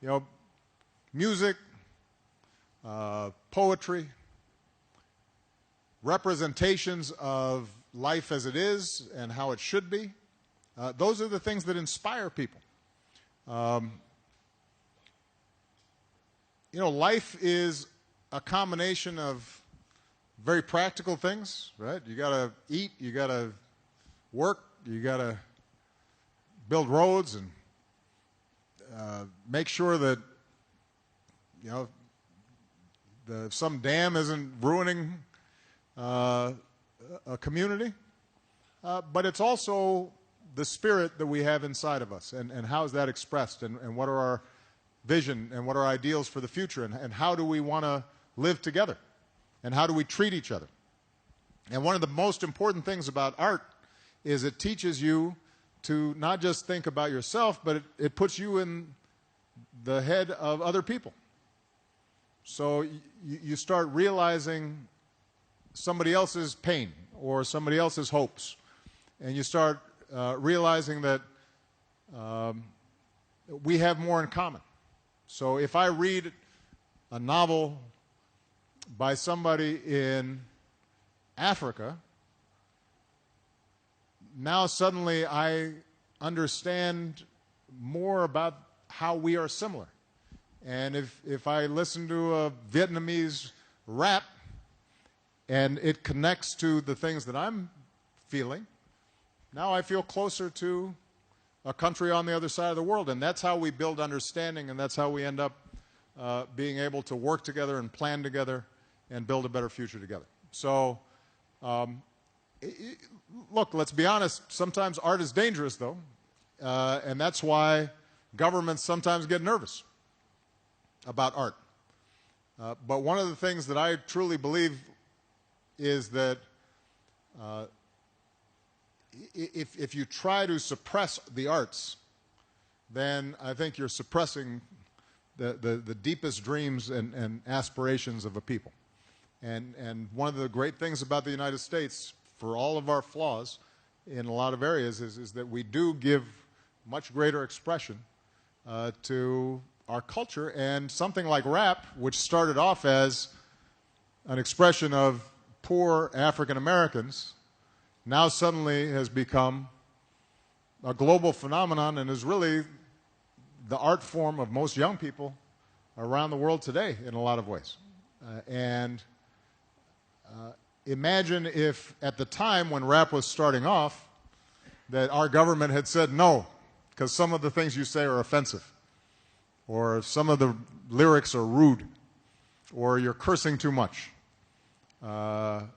You know, music, poetry, representations of life as it is and how it should be. Those are the things that inspire people. You know, life is a combination of very practical things, right? You got to eat, you got to work, you got to build roads and make sure that, you know, some dam isn't ruining a community. But it's also the spirit that we have inside of us, and how is that expressed, and what are our vision, and what are our ideals for the future, and how do we want to live together, and how do we treat each other. And one of the most important things about art is it teaches you to not just think about yourself, but it puts you in the head of other people. So you start realizing somebody else's pain or somebody else's hopes, and you start realizing that we have more in common. So if I read a novel by somebody in Africa, now suddenly I understand more about how we are similar. And if I listen to a Vietnamese rap and it connects to the things that I'm feeling, now I feel closer to a country on the other side of the world. And that's how we build understanding, and that's how we end up being able to work together and plan together and build a better future together. So, look, let's be honest, sometimes art is dangerous, though, and that's why governments sometimes get nervous about art. But one of the things that I truly believe is that if you try to suppress the arts, then I think you're suppressing the deepest dreams and aspirations of a people. And one of the great things about the United States, for all of our flaws in a lot of areas, is that we do give much greater expression to our culture. And something like rap, which started off as an expression of poor African Americans, now suddenly has become a global phenomenon and is really the art form of most young people around the world today in a lot of ways. Imagine if at the time when rap was starting off that our government had said no, because some of the things you say are offensive, or some of the lyrics are rude, or you're cursing too much. That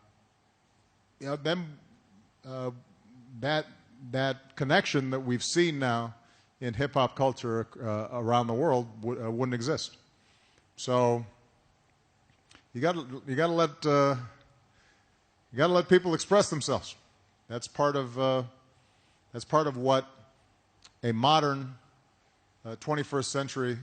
connection that we've seen now in hip-hop culture around the world wouldn't exist. So you got to let You got to let people express themselves. That's part of what a modern 21st century